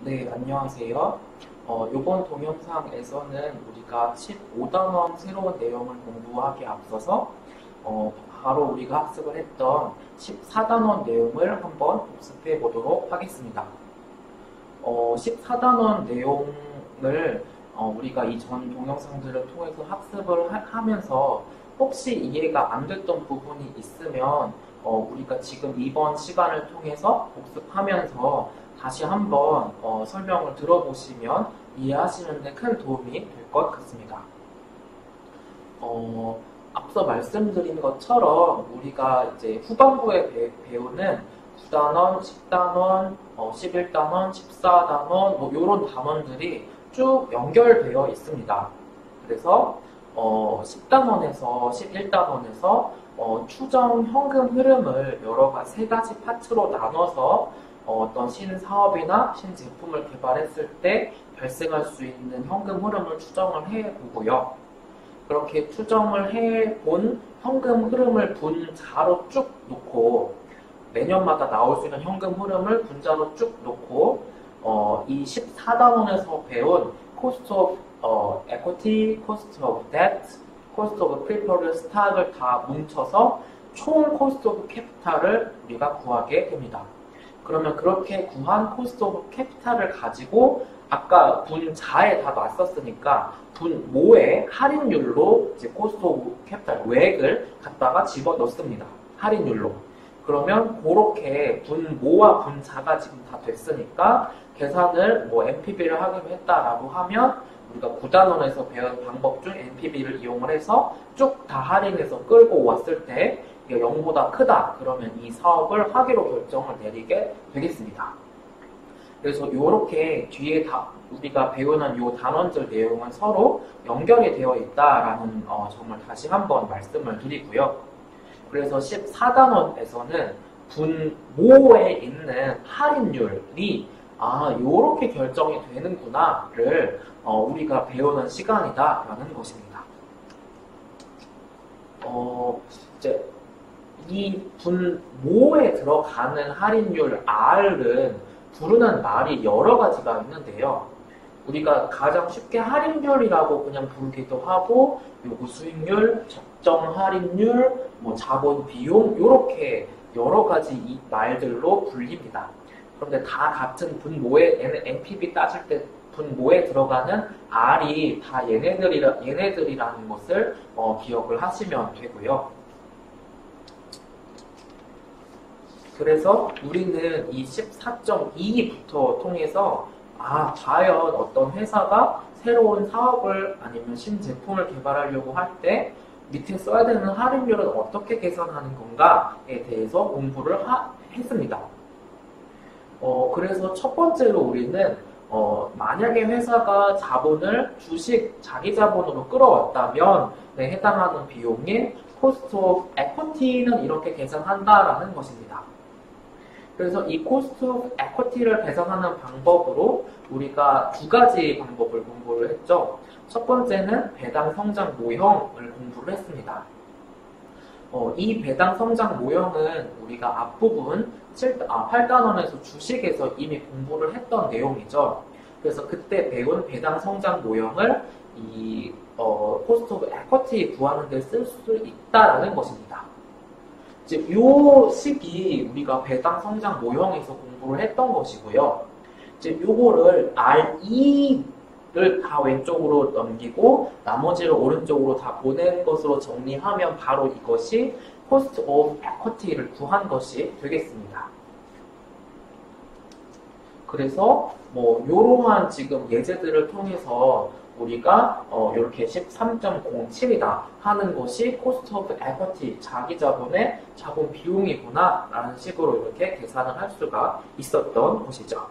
네, 안녕하세요. 이번 동영상에서는 우리가 15단원 새로운 내용을 공부하기 앞서서 바로 우리가 학습을 했던 14단원 내용을 한번 복습해 보도록 하겠습니다. 14단원 내용을 우리가 이전 동영상들을 통해서 학습을 하면서 혹시 이해가 안 됐던 부분이 있으면 우리가 지금 이번 시간을 통해서 복습하면서 다시 한번 설명을 들어보시면 이해하시는 데 큰 도움이 될 것 같습니다. 앞서 말씀드린 것처럼 우리가 이제 후반부에 배우는 9단원, 10단원, 11단원, 14단원 뭐 이런 단원들이 쭉 연결되어 있습니다. 그래서 10단원에서 11단원에서 추정 현금 흐름을 세 가지 파트로 나눠서 어떤 신사업이나 신제품을 개발했을 때 발생할 수 있는 현금 흐름을 추정을 해보고요. 그렇게 추정을 해본 현금 흐름을 분자로 쭉 놓고 매년마다 나올 수 있는 현금 흐름을 분자로 쭉 놓고 이 14단원에서 배운 Cost of Equity, Cost of Debt, Cost of Preferred Stock을 다 뭉쳐서 총 Cost of Capital을 우리가 구하게 됩니다. 그러면 그렇게 구한 Cost of Capital을 가지고 아까 분자에 다 놨었으니까 분모의 할인율로 이제 Cost of Capital 외액을 갖다가 집어 넣습니다. 할인율로. 그러면 그렇게 분모와 분자가 지금 다 됐으니까 계산을 NPV를 하기로 했다라고 하면 우리가 9단원에서 배운 방법 중 NPV를 이용을 해서 쭉 다 할인해서 끌고 왔을 때 이게 0보다 크다 그러면 이 사업을 하기로 결정을 내리게 되겠습니다. 그래서 이렇게 뒤에 우리가 배우는 이 단원들 내용은 서로 연결이 되어 있다라는 정말 다시 한번 말씀을 드리고요. 그래서 14단원에서는 분모에 있는 할인율이 요렇게 결정이 되는구나를 우리가 배우는 시간이다라는 것입니다. 이제 이 분모에 들어가는 할인율 R은 부르는 말이 여러 가지가 있는데요. 우리가 가장 쉽게 할인율이라고 그냥 부르기도 하고 요구 수익률, 적정 할인율, 자본 비용 이렇게 여러 가지 이 말들로 불립니다. 그런데 다 같은 분모에 NPV 따질 때 분모에 들어가는 R이 다 얘네들이라는 것을 기억을 하시면 되고요. 그래서 우리는 이 14.2부터 통해서 과연 어떤 회사가 새로운 사업을 아니면 신제품을 개발하려고 할 때 밑에 써야 되는 할인율은 어떻게 계산하는 건가에 대해서 공부를 했습니다. 그래서 첫 번째로 우리는 만약에 회사가 자본을 자기 자본으로 끌어왔다면 해당하는 비용인 Cost of Equity는 이렇게 계산한다라는 것입니다. 그래서 이 Cost of Equity를 계산하는 방법으로 우리가 두 가지 방법을 공부를 했죠. 첫 번째는 배당 성장 모형을 공부를 했습니다. 이 배당 성장 모형은 우리가 앞부분 8단원에서 주식에서 이미 공부를 했던 내용이죠. 그래서 그때 배운 배당 성장 모형을 이 Cost of Equity 구하는 데 쓸 수 있다라는 것입니다. 이제 요 식이 우리가 배당 성장 모형에서 공부를 했던 것이고요. 이제 요거를 RE를 다 왼쪽으로 넘기고 나머지를 오른쪽으로 다 보낸 것으로 정리하면 바로 이것이 Cost of Equity를 구한 것이 되겠습니다. 그래서 요러한 지금 예제들을 통해서 우리가 이렇게 13.07이다 하는 것이 Cost of Equity, 자기 자본의 자본 비용이구나 라는 식으로 이렇게 계산을 할 수가 있었던 것이죠.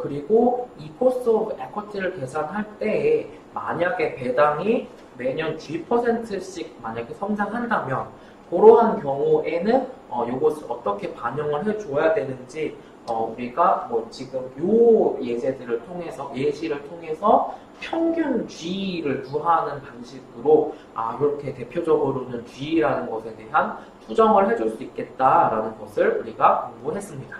그리고 이 Cost of Equity를 계산할 때에 만약에 배당이 매년 G%씩 만약에 성장한다면 그러한 경우에는 이것을 어떻게 반영을 해줘야 되는지 우리가 지금 요 예시를 통해서 평균 G를 구하는 방식으로 이렇게 대표적으로는 G라는 것에 대한 추정을 해줄 수 있겠다라는 것을 우리가 공부했습니다.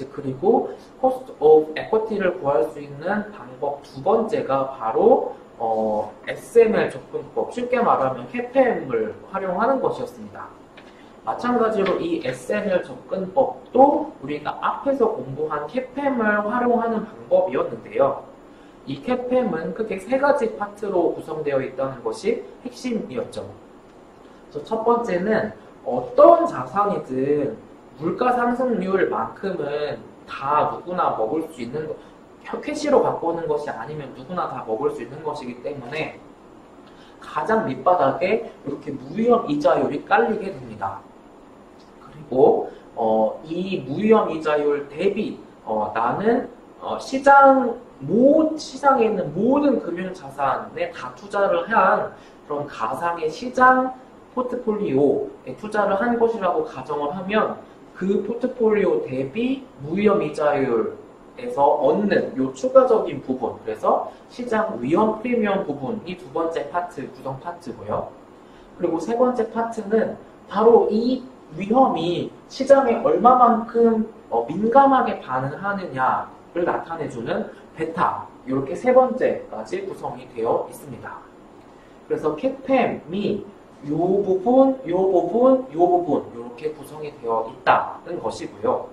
그리고 cost of equity를 구할 수 있는 방법 두 번째가 바로 SML 접근법, 쉽게 말하면 CAPM을 활용하는 것이었습니다. 마찬가지로 이 SML 접근법도 우리가 앞에서 공부한 CAPM을 활용하는 방법이었는데요. 이 CAPM은 크게 세 가지 파트로 구성되어 있다는 것이 핵심이었죠. 그래서 첫 번째는 어떤 자산이든 물가 상승률만큼은 다 누구나 먹을 수 있는 캐시로 갖고 오는 것이 아니면 누구나 다 먹을 수 있는 것이기 때문에 가장 밑바닥에 이렇게 무위험 이자율이 깔리게 됩니다. 그리고 이 무위험 이자율 대비 나는 시장에 있는 모든 금융 자산에 다 투자를 한 그런 가상의 시장 포트폴리오에 투자를 한 것이라고 가정을 하면 그 포트폴리오 대비 무위험 이자율에서 얻는 요 추가적인 부분, 그래서 시장 위험 프리미엄 부분이 두 번째 파트, 구성 파트고요. 그리고 세 번째 파트는 바로 이 위험이 시장에 얼마만큼 민감하게 반응하느냐를 나타내주는 베타, 이렇게 세 번째까지 구성이 되어 있습니다. 그래서 CAPM이 요 부분, 이렇게 구성이 되어 있다는 것이고요.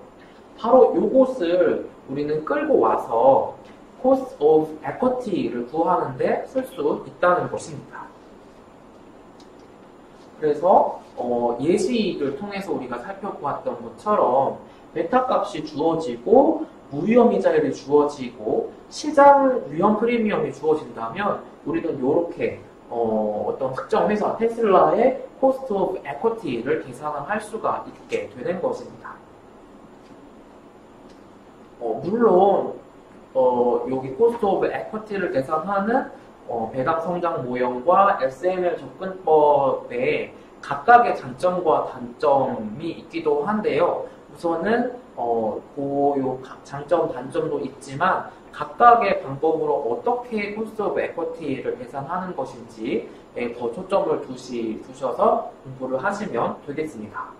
바로 요것을 우리는 끌고 와서 cost of equity를 구하는데 쓸 수 있다는 것입니다. 그래서 예시를 통해서 우리가 살펴보았던 것처럼 베타 값이 주어지고 무위험 이자율이 주어지고 시장 위험 프리미엄이 주어진다면 우리는 이렇게 어떤 특정 회사 테슬라의 cost of equity를 계산을 할 수가 있게 되는 것입니다. 물론 여기 cost of equity를 계산하는 배당 성장 모형과 SML 접근법에 각각의 장점과 단점이 있기도 한데요. 우선은 요 장점, 단점도 있지만 각각의 방법으로 어떻게 cost of equity를 계산하는 것인지에 더 초점을 두셔서 공부를 하시면 되겠습니다.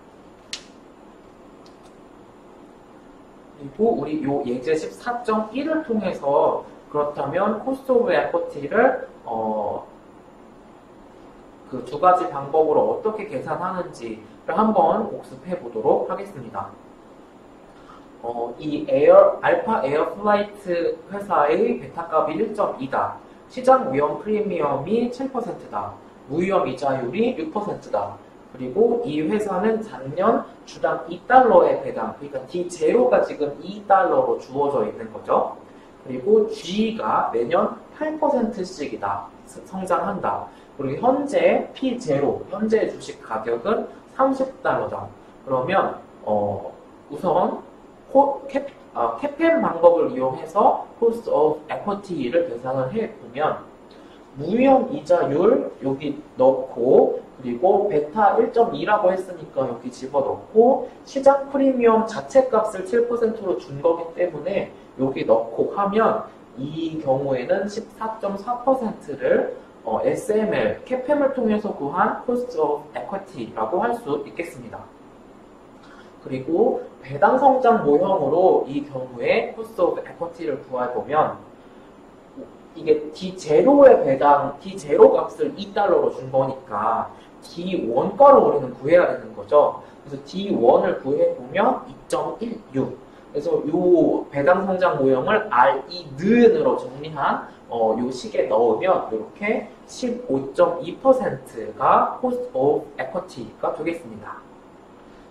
그리고 우리 요 예제 14.1을 통해서 그렇다면 cost of equity를 그 두 가지 방법으로 어떻게 계산하는지를 한번 복습해 보도록 하겠습니다. 이 알파 에어플라이트 회사의 베타값이 1.2다. 시장 위험 프리미엄이 7%다. 무위험 이자율이 6%다. 그리고 이 회사는 작년 주당 2달러의 배당, 그러니까 D0가 지금 2달러로 주어져 있는 거죠. 그리고 G가 매년 8%씩이다. 성장한다. 그리고 현재 P0, 현재 주식 가격은 30달러다. 그러면 우선 CAPM 방법을 이용해서 cost of equity를 계산을 해보면 무위험 이자율 여기 넣고 그리고 베타 1.2라고 했으니까 여기 집어넣고 시장 프리미엄 자체 값을 7%로 준 거기 때문에 여기 넣고 하면 이 경우에는 14.4%를 SML, CAPM을 통해서 구한 cost of equity라고 할 수 있겠습니다. 그리고 배당 성장 모형으로 이 경우에 cost of equity를 구해보면 이게 D0의 배당, D0 값을 2달러로 준 거니까 D1가로 우리는 구해야 되는 거죠. 그래서 D1을 구해보면 2.16. 그래서 이 배당 성장 모형을 RE-는으로 정리한 요 식에 넣으면 이렇게 15.2%가 cost of equity가 되겠습니다.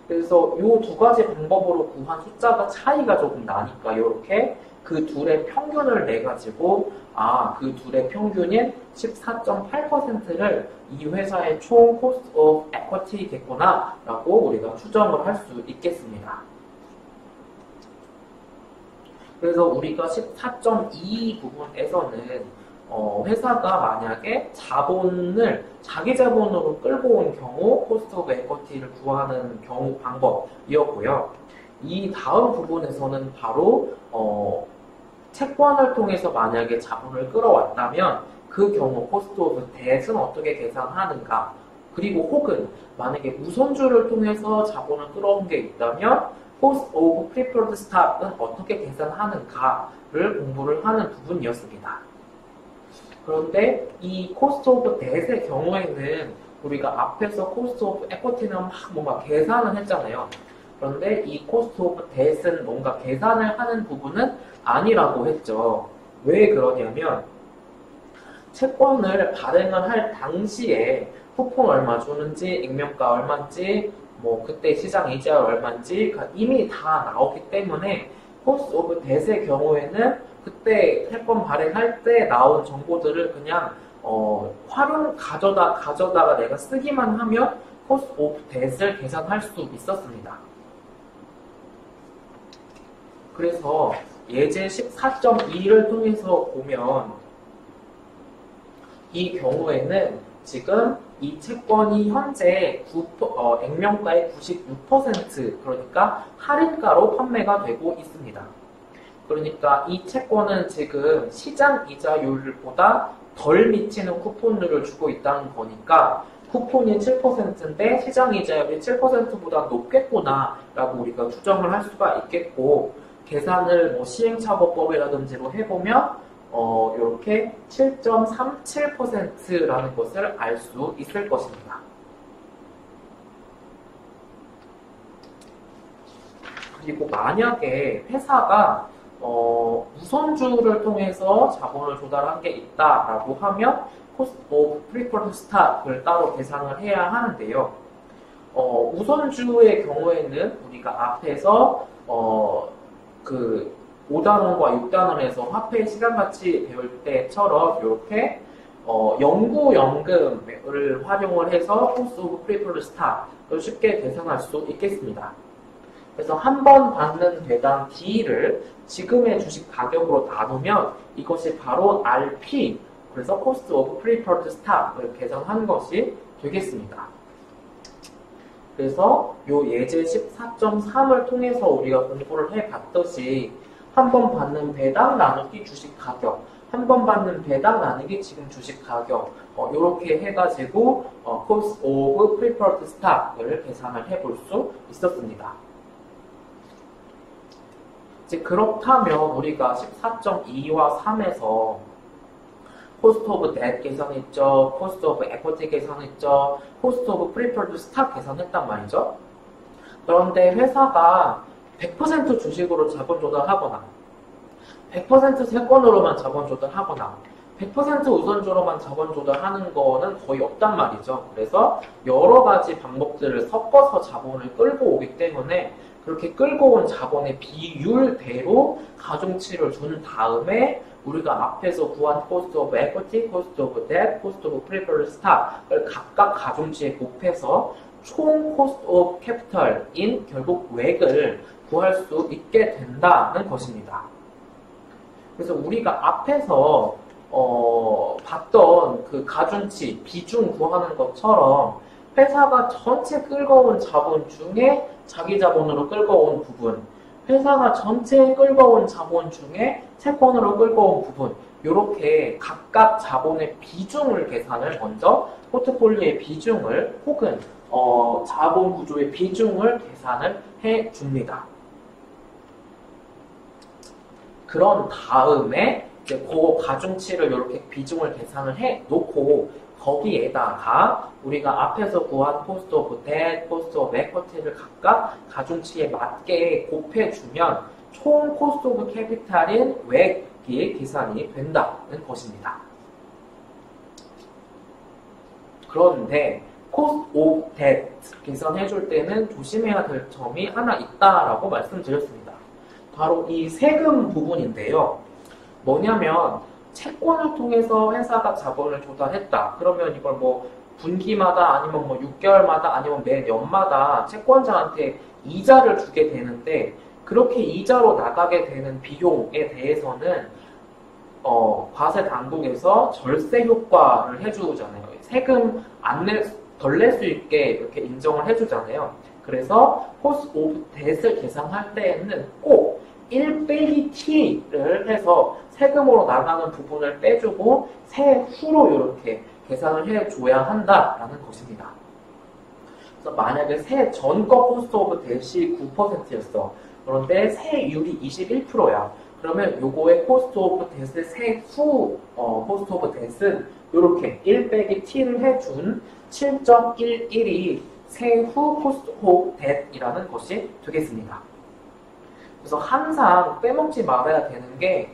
그래서 이 두 가지 방법으로 구한 숫자가 차이가 조금 나니까 이렇게 그 둘의 평균을 내가지고 그 둘의 평균인 14.8%를 이 회사의 총 cost of equity겠구나 라고 우리가 추정을 할 수 있겠습니다. 그래서 우리가 14.2 부분에서는 회사가 만약에 자기 자본으로 끌고 온 경우 cost of equity를 구하는 경우 방법이었고요. 이 다음 부분에서는 바로 채권을 통해서 만약에 자본을 끌어왔다면 그 경우 cost of debt은 어떻게 계산하는가, 그리고 혹은 만약에 우선주를 통해서 자본을 끌어온 게 있다면 cost of preferred stock은 어떻게 계산하는가를 공부를 하는 부분이었습니다. 그런데 이 cost of debt의 경우에는 우리가 앞에서 cost of equity는 막 뭔가 계산을 했잖아요. 그런데 이 cost of debt은 뭔가 계산을 하는 부분은 아니라고 했죠. 왜 그러냐면 채권을 발행을 할 당시에 쿠폰 얼마 주는지, 액면가 얼마인지, 뭐 그때 시장 이자 얼마인지 이미 다 나오기 때문에 cost of debt의 경우에는 그때 채권 발행할 때 나온 정보들을 그냥 가져다가 내가 쓰기만 하면 cost of debt을 계산할 수 있었습니다. 그래서 예제 14.2를 통해서 보면 이 경우에는 지금 이 채권이 현재 액면가의 96% 그러니까 할인가로 판매가 되고 있습니다. 그러니까 이 채권은 지금 시장 이자율보다 덜 미치는 쿠폰율을 주고 있다는 거니까 쿠폰이 7%인데 시장 이자율이 7%보다 높겠구나 라고 우리가 추정을 할 수가 있겠고 계산을 뭐 시행착오법이라든지로 해보면 이렇게 7.37%라는 것을 알 수 있을 것입니다. 그리고 만약에 회사가 우선주를 통해서 자본을 조달한 게 있다라고 하면 cost of preferred stock을 따로 계산을 해야 하는데요. 우선주의 경우에는 우리가 앞에서 그 5단원과 6단원에서 화폐 시간가치 배울 때처럼 이렇게 영구연금을 활용을 해서 cost of preferred stock을 쉽게 계산할 수 있겠습니다. 그래서 한 번 받는 배당 D를 지금의 주식 가격으로 나누면 이것이 바로 RP, 그래서 cost of preferred stock을 계산한 것이 되겠습니다. 그래서 요 예제 14.3을 통해서 우리가 공부를 해봤듯이 한 번 받는 배당 나누기 주식 가격, 한 번 받는 배당 나누기 지금 주식 가격, 이렇게 해가지고 cost of preferred stock을 계산을 해볼 수 있었습니다. 이제 그렇다면 우리가 14.2와 3에서 cost of debt 계산했죠, cost of equity 계산했죠, cost of preferred stock 계산했단 말이죠. 그런데 회사가 100% 주식으로 자본 조달하거나 100% 채권으로만 자본 조달하거나 100% 우선주로만 자본 조달하는 거는 거의 없단 말이죠. 그래서 여러 가지 방법들을 섞어서 자본을 끌고 오기 때문에 그렇게 끌고 온 자본의 비율대로 가중치를 준 다음에 우리가 앞에서 구한 cost of equity, cost of debt, cost of preferred stock을 각각 가중치에 곱해서 총 cost of capital인 결국 외액을 구할 수 있게 된다는 것입니다. 그래서 우리가 앞에서 봤던 그 가중치, 비중 구하는 것처럼 회사가 전체 끌고 온 자본 중에 자기 자본으로 끌고 온 부분, 회사가 전체 끌고 온 자본 중에 채권으로 끌고 온 부분, 이렇게 각각 자본의 비중을 계산을 먼저 포트폴리오의 비중을 혹은 자본 구조의 비중을 계산을 해 줍니다. 그런 다음에 이제 그 가중치를 이렇게 비중을 계산을 해 놓고 거기에다가 우리가 앞에서 구한 cost of debt, cost of equity를 각각 가중치에 맞게 곱해주면 총 cost of capital인 외액이 계산이 된다는 것입니다. 그런데 cost of debt 계산해줄 때는 조심해야 될 점이 하나 있다라고 말씀드렸습니다. 바로 이 세금 부분인데요. 뭐냐면 채권을 통해서 회사가 자본을 조달했다. 그러면 이걸 뭐 분기마다 아니면 뭐 6개월마다 아니면 매년마다 채권자한테 이자를 주게 되는데 그렇게 이자로 나가게 되는 비용에 대해서는 과세 당국에서 절세 효과를 해주잖아요. 세금 덜 낼 수 있게 이렇게 인정을 해주잖아요. 그래서 cost of debt을 계산할 때에는 꼭 1 빼기 t를 해서 세금으로 나가는 부분을 빼주고 세후로 이렇게 계산을 해줘야 한다라는 것입니다. 그래서 만약에 새 전거 코스트 오브 뎃이 9%였어. 그런데 세율이 21%야. 그러면 요거의 코스트 오브 뎃의 세후 코스트 오브 뎃은 요렇게 1 빼기 t를 해준 7.11이 세후 코스트 오브 뎃이라는 것이 되겠습니다. 그래서 항상 빼먹지 말아야 되는 게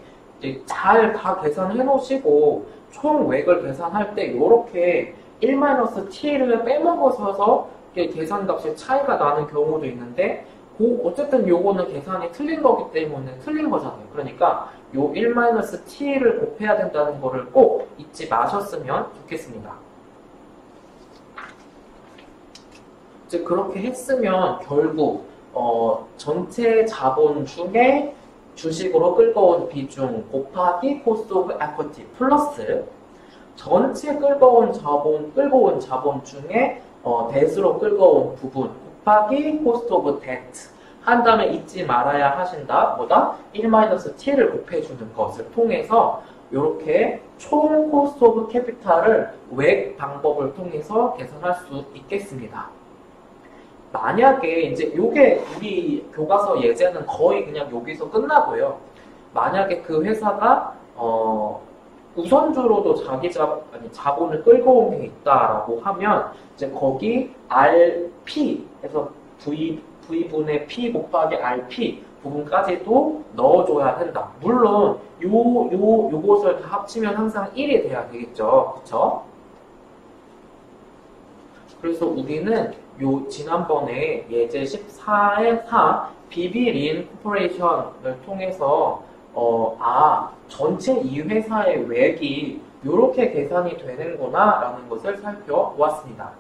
잘 다 계산해 놓으시고 총액을 계산할 때 요렇게 1-t를 빼먹어서 계산값이 차이가 나는 경우도 있는데 어쨌든 요거는 계산이 틀린 거기 때문에 틀린 거잖아요. 그러니까 요 1-t를 곱해야 된다는 거를 꼭 잊지 마셨으면 좋겠습니다. 즉 그렇게 했으면 결국 전체 자본 중에 주식으로 끌고 온 비중 곱하기 코스트 오브 에쿼티 플러스 전체 끌고 온 자본 중에 뎃으로 끌고 온 부분 곱하기 코스트 오브 뎃 한 다음에 잊지 말아야 하신다. 뭐다? 1-t를 곱해주는 것을 통해서 이렇게 총 코스트 오브 캐피탈을 외 방법을 통해서 계산할 수 있겠습니다. 만약에 이제 요게 우리 교과서 예제는 거의 그냥 여기서 끝나고요. 만약에 그 회사가 우선주로도 자본을 끌고 온 게 있다라고 하면 이제 거기 RP에서 V분의 P 곱하기 RP 부분까지도 넣어줘야 된다. 물론 요것을 다 합치면 항상 1이 돼야 되겠죠. 그쵸? 그래서 우리는 지난번에 예제 14의 4 비비린 코퍼레이션을 통해서 전체 이 회사의 외액이 이렇게 계산이 되는구나 라는 것을 살펴보았습니다.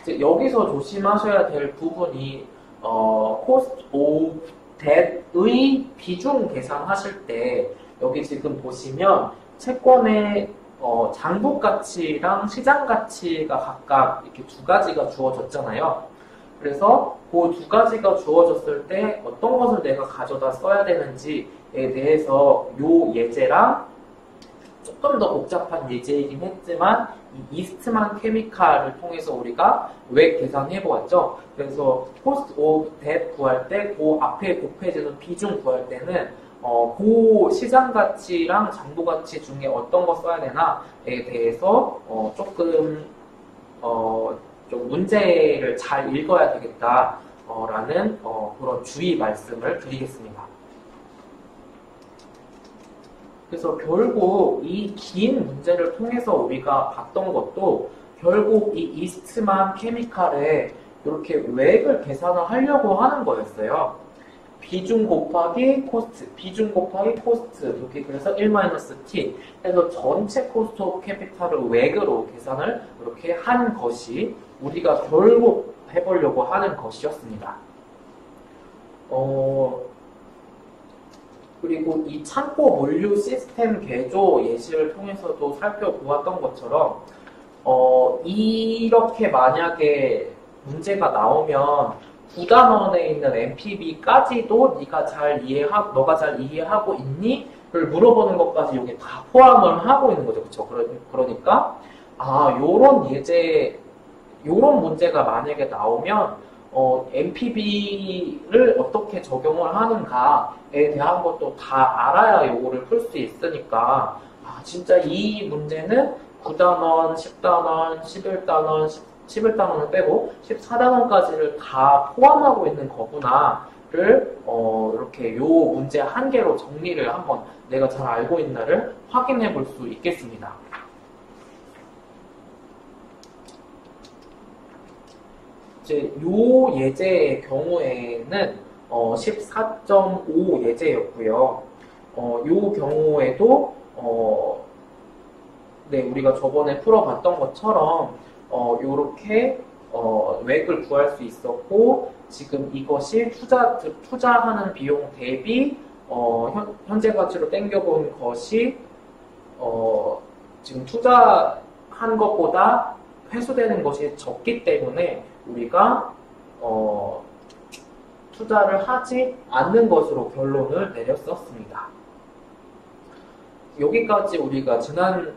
이제 여기서 조심하셔야 될 부분이 코스트 오브 뎃의 비중 계산하실 때 여기 지금 보시면 채권의 장부 가치랑 시장 가치가 각각 이렇게 두 가지가 주어졌잖아요. 그래서 그 두 가지가 주어졌을 때 어떤 것을 내가 가져다 써야 되는지에 대해서 요 예제랑 조금 더 복잡한 예제이긴 했지만 이 이스트만 케미칼을 통해서 우리가 왜 계산해 보았죠. 그래서 코스트 오브 뎃 구할 때 그 앞에 곱해지는 비중 구할 때는 그 시장 가치랑 장부 가치 중에 어떤 거 써야 되나에 대해서 조금 좀 문제를 잘 읽어야 되겠다라는 그런 주의 말씀을 드리겠습니다. 그래서 결국 이 긴 문제를 통해서 우리가 봤던 것도 결국 이 이스트만 케미칼에 이렇게 외액을 계산을 하려고 하는 거였어요. 비중 곱하기 코스트, 이렇게 그래서 1-t 해서 전체 코스트 오브 캐피탈을 외액으로 계산을 이렇게 한 것이 우리가 결국 해보려고 하는 것이었습니다. 그리고 이 창고 물류 시스템 개조 예시를 통해서도 살펴보았던 것처럼 이렇게 만약에 문제가 나오면 구단원에 있는 NPV까지도 너가 잘 이해하고 있니? 를 물어보는 것까지 여기 다 포함을 하고 있는 거죠. 그쵸? 그러니까 요런 문제가 만약에 나오면 NPV를 어떻게 적용을 하는가에 대한 것도 다 알아야 요거를 풀 수 있으니까 진짜 이 문제는 9단원, 10단원, 11단원, 11단원을 빼고 14단원까지를 다 포함하고 있는 거구나를 이렇게 요 문제 한 개로 정리를 한번 내가 잘 알고 있나를 확인해 볼 수 있겠습니다. 이제 요 예제의 경우에는 14.5 예제였고요. 요 경우에도 우리가 저번에 풀어봤던 것처럼 요렇게 외액을 구할 수 있었고 지금 이것이 투자하는 비용 대비 현재 가치로 땡겨본 것이 지금 투자한 것보다 회수되는 것이 적기 때문에 우리가 투자를 하지 않는 것으로 결론을 내렸었습니다. 여기까지 우리가 지난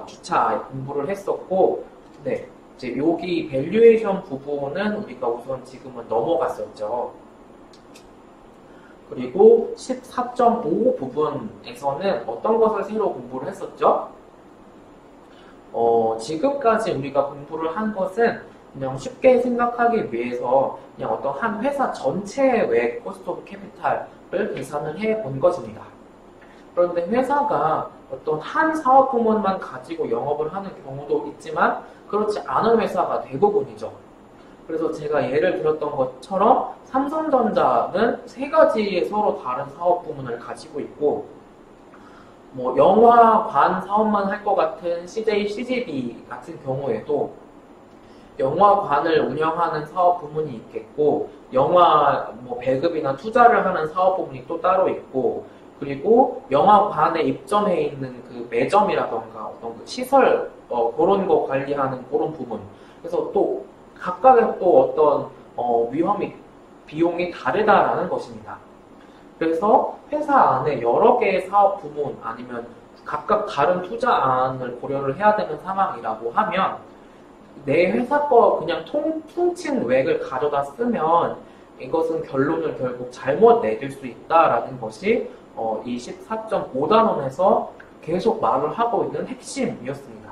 주차 공부를 했었고, 이제 여기 밸류에이션 부분은 우리가 우선 지금은 넘어갔었죠. 그리고 14.5 부분에서는 어떤 것을 새로 공부를 했었죠? 지금까지 우리가 공부를 한 것은 그냥 쉽게 생각하기 위해서 그냥 어떤 한 회사 전체의 코스트 오브 캐피탈을 계산을 해 본 것입니다. 그런데 회사가 어떤 한 사업 부문만 가지고 영업을 하는 경우도 있지만 그렇지 않은 회사가 대부분이죠. 그래서 제가 예를 들었던 것처럼 삼성전자는 세 가지의 서로 다른 사업 부문을 가지고 있고 뭐 영화관 사업만 할 것 같은 CJ, CGV 같은 경우에도 영화관을 운영하는 사업 부문이 있겠고 영화 뭐 배급이나 투자를 하는 사업 부문이 또 따로 있고 그리고 영화관에 입점해 있는 그 매점이라던가 어떤 그 시설 그런 거 관리하는 그런 부분. 그래서 또 각각의 또 어떤 위험이 비용이 다르다라는 것입니다. 그래서 회사 안에 여러 개의 사업 부문 아니면 각각 다른 투자안을 고려를 해야 되는 상황이라고 하면 내 회사 거 그냥 퉁친 외액을 가져다 쓰면 이것은 결론을 결국 잘못 내릴 수 있다라는 것이 이 14.5단원에서 계속 말을 하고 있는 핵심이었습니다.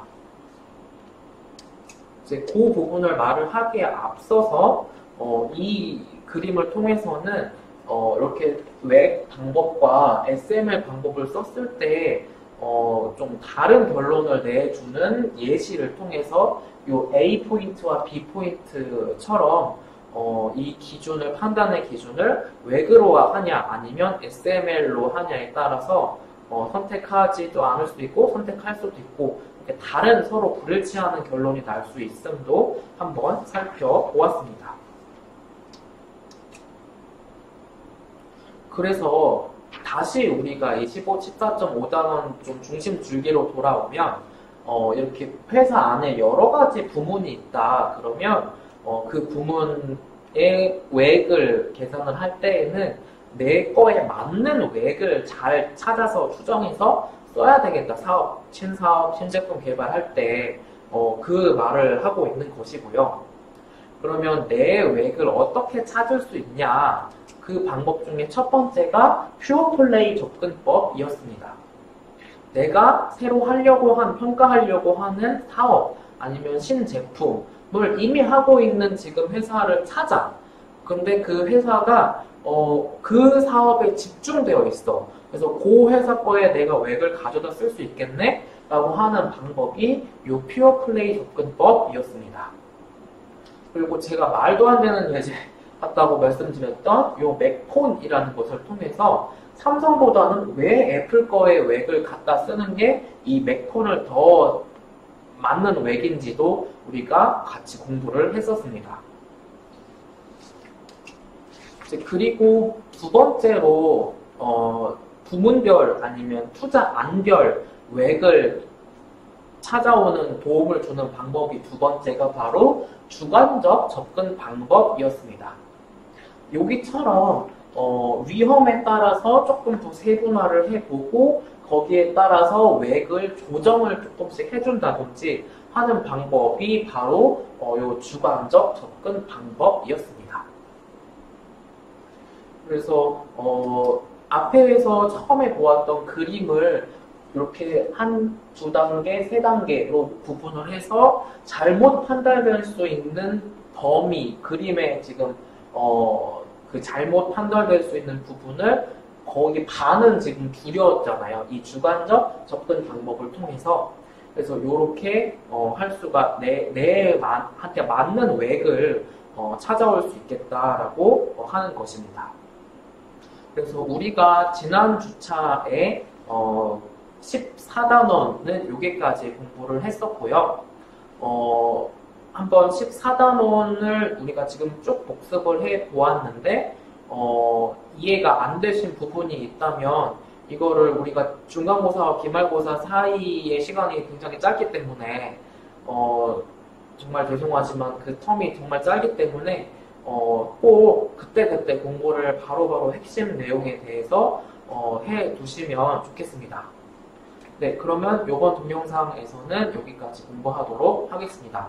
이제 그 부분을 말을 하기에 앞서서 이 그림을 통해서는 이렇게 외액 방법과 SML 방법을 썼을 때 좀 다른 결론을 내주는 예시를 통해서 이 A 포인트와 B 포인트처럼 이 기준을 판단의 기준을 외그로 하냐 아니면 SML로 하냐에 따라서 선택하지도 않을 수도 있고 선택할 수도 있고 이렇게 다른 서로 불일치하는 결론이 날 수 있음도 한번 살펴보았습니다. 그래서 다시 우리가 이 14.5단원 좀 중심 줄기로 돌아오면 이렇게 회사 안에 여러 가지 부문이 있다 그러면 그 부문의 외액을 계산을 할 때에는 내 거에 맞는 외액을 잘 찾아서 추정해서 써야 되겠다. 사업, 신사업, 신제품 개발할 때 그 말을 하고 있는 것이고요. 그러면 내 외액을 어떻게 찾을 수 있냐? 그 방법 중에 첫 번째가 퓨어플레이 접근법이었습니다. 내가 새로 평가하려고 하는 사업 아니면 신제품을 이미 하고 있는 지금 회사를 찾아. 근데 그 회사가 그 사업에 집중되어 있어. 그래서 그 회사 거에 내가 외액을 가져다 쓸 수 있겠네? 라고 하는 방법이 이 퓨어플레이 접근법이었습니다. 그리고 제가 말도 안 되는 예제 같다고 말씀드렸던 이 맥폰이라는 것을 통해서 삼성보다는 왜 애플 거에 외액을 갖다 쓰는 게 이 맥폰을 더 맞는 외액인지도 우리가 같이 공부를 했었습니다. 그리고 두 번째로 부문별 아니면 투자안별 외액을 찾아오는 도움을 주는 방법이 두 번째가 바로 주관적 접근 방법이었습니다. 여기처럼 위험에 따라서 조금 더 세분화를 해보고 거기에 따라서 외액을 조정을 조금씩 해준다든지 하는 방법이 바로 이 주관적 접근 방법이었습니다. 그래서 앞에서 처음에 보았던 그림을 이렇게 한 두 단계, 세 단계로 구분을 해서 잘못 판단될 수 있는 범위, 그림에 지금 그 잘못 판단될 수 있는 부분을 거의 반은 지금 줄였잖아요. 이 주관적 접근 방법을 통해서. 그래서 이렇게 할 수가 내한테 맞는 외액을 찾아올 수 있겠다라고 하는 것입니다. 그래서 우리가 지난 주차에 14단원은 여기까지 공부를 했었고요. 한번 14단원을 우리가 지금 쭉 복습을 해 보았는데 이해가 안 되신 부분이 있다면 이거를 우리가 중간고사와 기말고사 사이의 시간이 굉장히 짧기 때문에 정말 죄송하지만 그 텀이 정말 짧기 때문에 꼭 그때그때 공부를 바로바로 핵심 내용에 대해서 해 두시면 좋겠습니다. 네, 그러면 이번 동영상에서는 여기까지 공부하도록 하겠습니다.